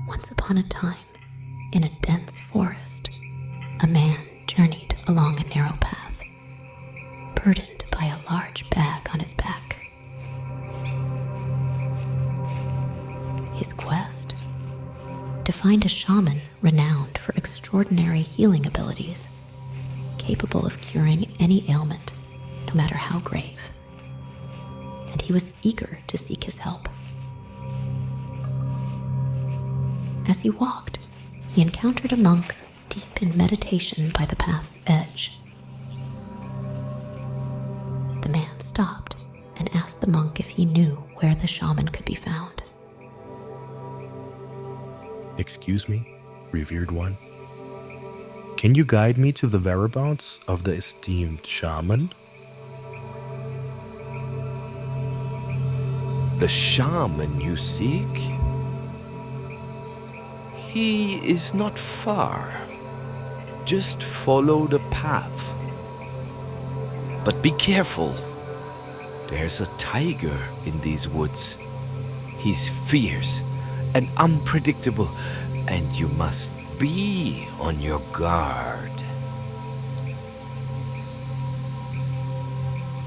Once upon a time, in a dense forest, a man journeyed along a narrow path, burdened by a large bag on his back. His quest? To find a shaman renowned for extraordinary healing abilities, capable of curing any ailment, no matter how grave. And he was eager to seek his help. As he walked, he encountered a monk deep in meditation by the path's edge. The man stopped and asked the monk if he knew where the shaman could be found. Excuse me, revered one. Can you guide me to the whereabouts of the esteemed shaman? The shaman you seek? He is not far. Just follow the path. But be careful. There's a tiger in these woods. He's fierce and unpredictable, and you must be on your guard.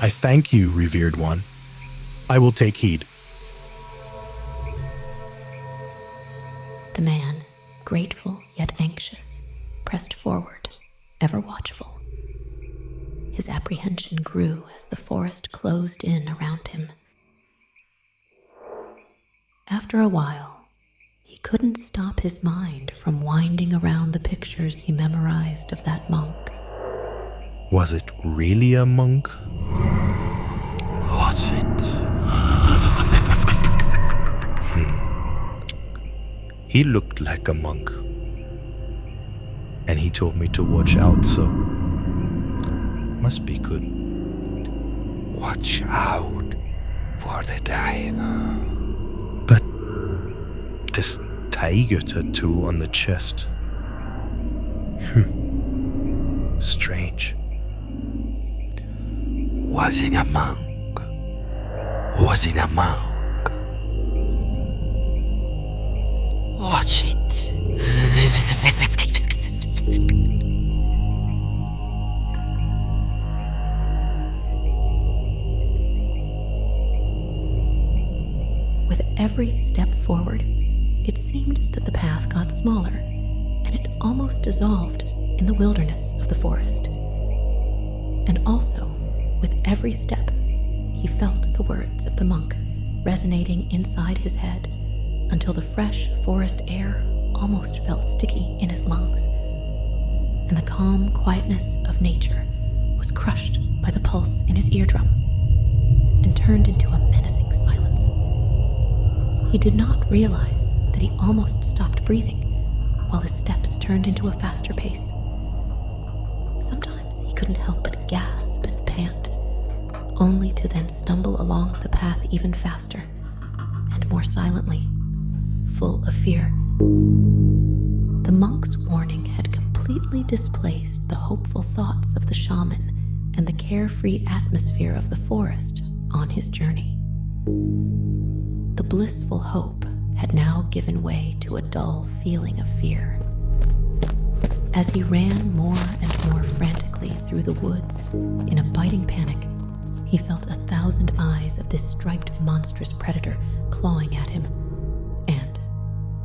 I thank you, revered one. I will take heed. The man, grateful yet anxious, pressed forward, ever watchful. His apprehension grew as the forest closed in around him. After a while, he couldn't stop his mind from winding around the pictures he memorized of that monk. Was it really a monk? Was it? He looked like a monk. And he told me to watch out, so must be good. Watch out for the tiger. But this tiger tattoo on the chest. Strange. Was it a monk? Was it a monk? Watch it. With every step forward, it seemed that the path got smaller, and it almost dissolved in the wilderness of the forest. And also, with every step, he felt the words of the monk resonating inside his head until the fresh forest air almost felt sticky in his lungs, and the calm quietness of nature was crushed by the pulse in his eardrum and turned into a menacing silence. He did not realize that he almost stopped breathing while his steps turned into a faster pace. Sometimes he couldn't help but gasp and pant, only to then stumble along the path even faster and more silently, full of fear. The monk's warning had completely displaced the hopeful thoughts of the shaman and the carefree atmosphere of the forest on his journey. The blissful hope had now given way to a dull feeling of fear. As he ran more and more frantically through the woods in a biting panic, he felt 1,000 eyes of this striped monstrous predator clawing at him, and,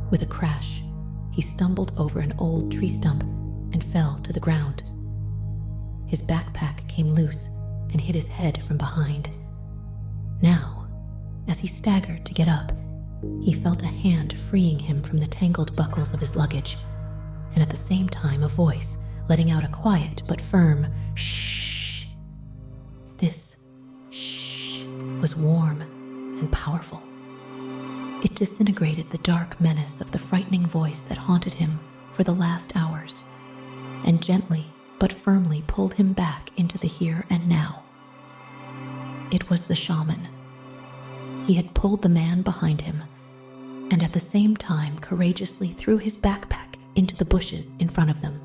with a crash, he stumbled over an old tree stump and fell to the ground. His backpack came loose and hit his head from behind. Now, as he staggered to get up, he felt a hand freeing him from the tangled buckles of his luggage, and at the same time a voice letting out a quiet but firm shh. This shh was warm and powerful. It disintegrated the dark menace of the frightening voice that haunted him for the last hours, and gently but firmly pulled him back into the here and now. It was the shaman. He had pulled the man behind him, and at the same time courageously threw his backpack into the bushes in front of them.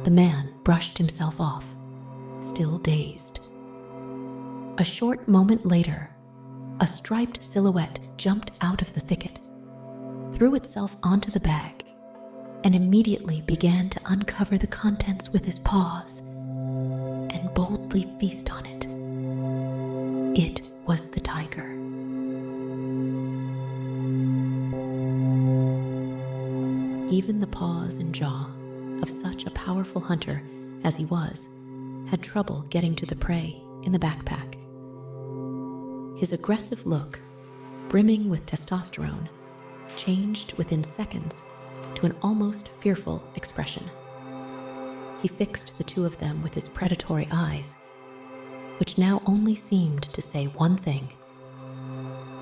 The man brushed himself off, still dazed. A short moment later, a striped silhouette jumped out of the thicket. threw itself onto the bag and immediately began to uncover the contents with his paws and boldly feast on it. It was the tiger. Even the paws and jaw of such a powerful hunter as he was had trouble getting to the prey in the backpack. His aggressive look, brimming with testosterone, changed within seconds to an almost fearful expression. He fixed the two of them with his predatory eyes, which now only seemed to say one thing: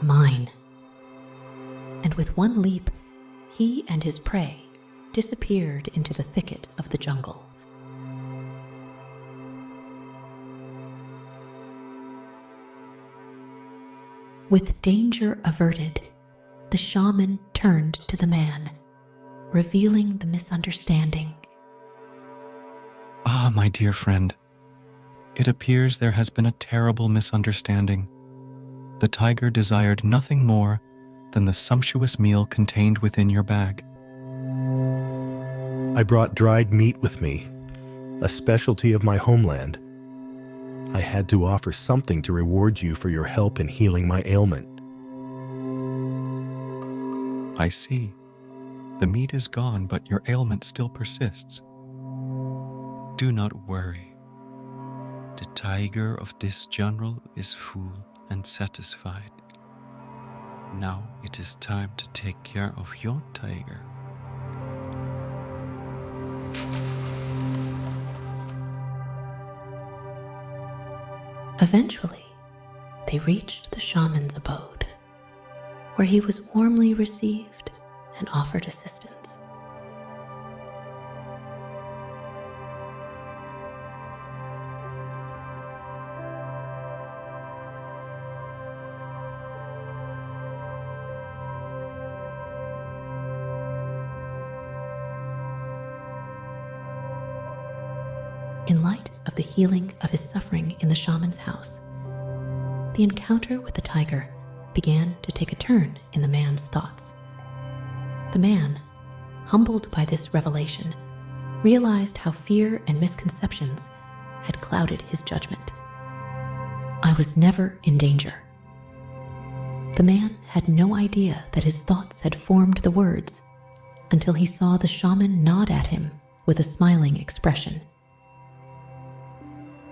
mine. And with one leap, he and his prey disappeared into the thicket of the jungle. With danger averted, the shaman turned to the man, revealing the misunderstanding. Ah, my dear friend, it appears there has been a terrible misunderstanding. The tiger desired nothing more than the sumptuous meal contained within your bag. I brought dried meat with me, a specialty of my homeland. I had to offer something to reward you for your help in healing my ailment. I see. The meat is gone, but your ailment still persists. Do not worry. The tiger of this jungle is full and satisfied. Now it is time to take care of your tiger. Eventually, they reached the shaman's abode, where he was warmly received and offered assistance. In light of the healing of his suffering in the shaman's house, the encounter with the tiger began to take a turn in the man's thoughts. The man, humbled by this revelation, realized how fear and misconceptions had clouded his judgment. I was never in danger. The man had no idea that his thoughts had formed the words until he saw the shaman nod at him with a smiling expression.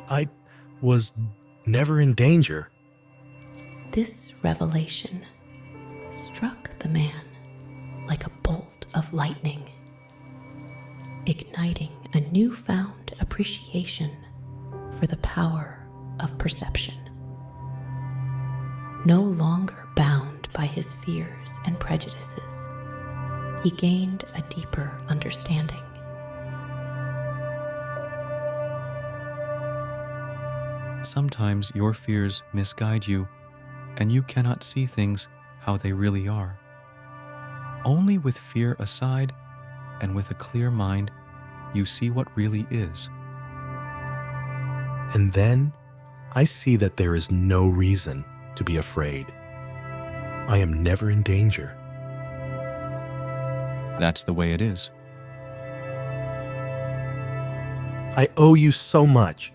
I was never in danger. This revelation struck the man like a bolt of lightning, igniting a newfound appreciation for the power of perception. No longer bound by his fears and prejudices, he gained a deeper understanding. Sometimes your fears misguide you, and you cannot see things how they really are. Only with fear aside and with a clear mind, you see what really is. And then I see that there is no reason to be afraid. I am never in danger. That's the way it is. I owe you so much,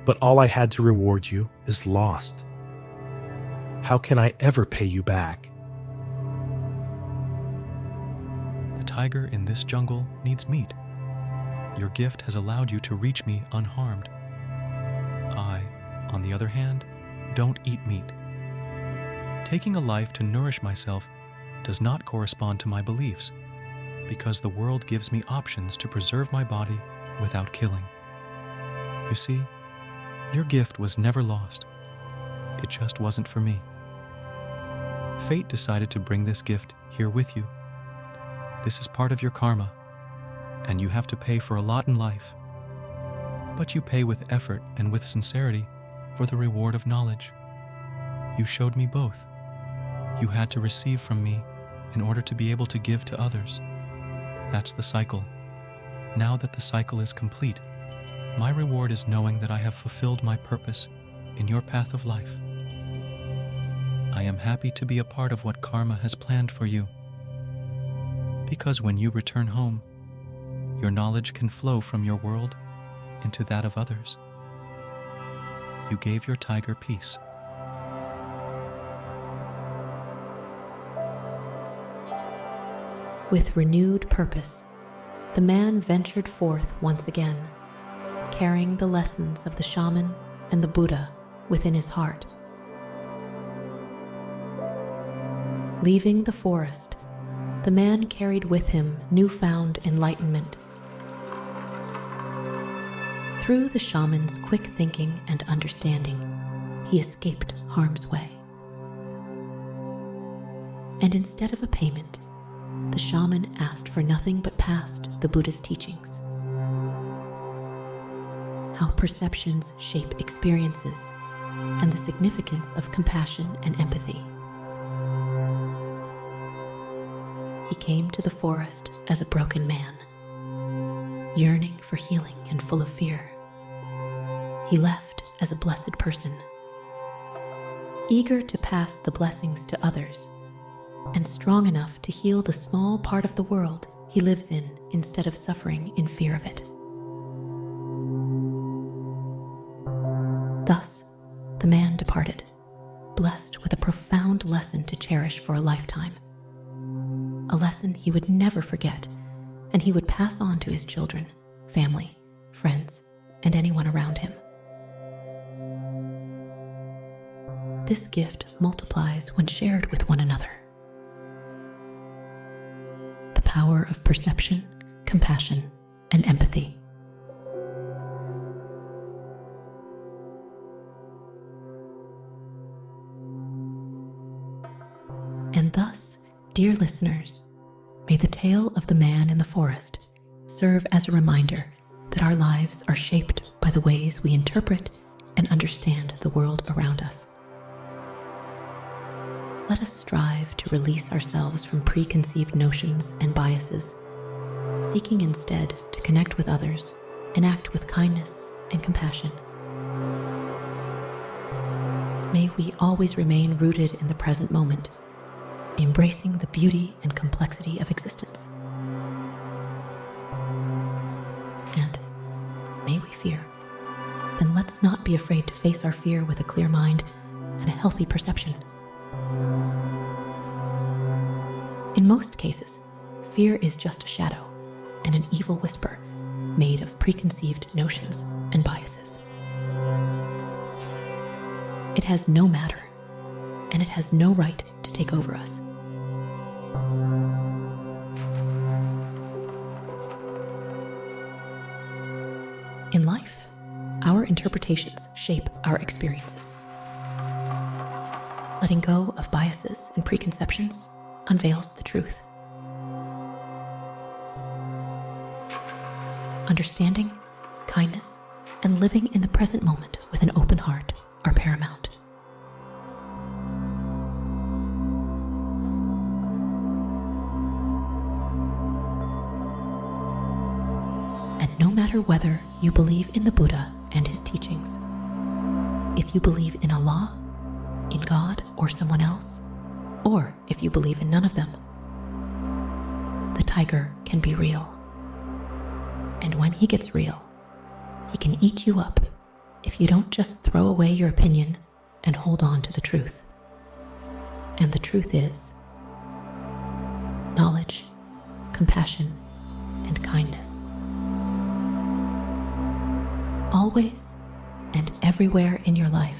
but all I had to reward you is lost. How can I ever pay you back? The tiger in this jungle needs meat. Your gift has allowed you to reach me unharmed. I, on the other hand, don't eat meat. Taking a life to nourish myself does not correspond to my beliefs, because the world gives me options to preserve my body without killing. You see, your gift was never lost. It just wasn't for me. Fate decided to bring this gift here with you. This is part of your karma, and you have to pay for a lot in life. But you pay with effort and with sincerity for the reward of knowledge. You showed me both. You had to receive from me in order to be able to give to others. That's the cycle. Now that the cycle is complete, my reward is knowing that I have fulfilled my purpose in your path of life. I am happy to be a part of what karma has planned for you. because when you return home, your knowledge can flow from your world into that of others. You gave your tiger peace. With renewed purpose, the man ventured forth once again, carrying the lessons of the shaman and the Buddha within his heart. Leaving the forest, the man carried with him newfound enlightenment. Through the shaman's quick thinking and understanding, he escaped harm's way. And instead of a payment, the shaman asked for nothing but passed the Buddha's teachings. How perceptions shape experiences, and the significance of compassion and empathy. He came to the forest as a broken man, yearning for healing and full of fear. He left as a blessed person, eager to pass the blessings to others, and strong enough to heal the small part of the world he lives in instead of suffering in fear of it. Thus, the man departed, blessed with a profound lesson to cherish for a lifetime. A lesson he would never forget, and he would pass on to his children, family, friends, and anyone around him. This gift multiplies when shared with one another. The power of perception, compassion, and empathy. And thus, dear listeners, may the tale of the man in the forest serve as a reminder that our lives are shaped by the ways we interpret and understand the world around us. Let us strive to release ourselves from preconceived notions and biases, seeking instead to connect with others and act with kindness and compassion. May we always remain rooted in the present moment, embracing the beauty and complexity of existence. And may we fear, then let's not be afraid to face our fear with a clear mind and a healthy perception. In most cases, fear is just a shadow and an evil whisper made of preconceived notions and biases. It has no matter, and it has no right to take over us. In life, our interpretations shape our experiences. Letting go of biases and preconceptions unveils the truth. Understanding, kindness, and living in the present moment with an open heart are paramount. And no matter whether you believe in the Buddha and his teachings, if you believe in Allah, in God, or someone else, or if you believe in none of them, the tiger can be real. And when he gets real, he can eat you up if you don't just throw away your opinion and hold on to the truth. And the truth is knowledge, compassion, and kindness. Always and everywhere in your life.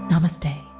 Namaste.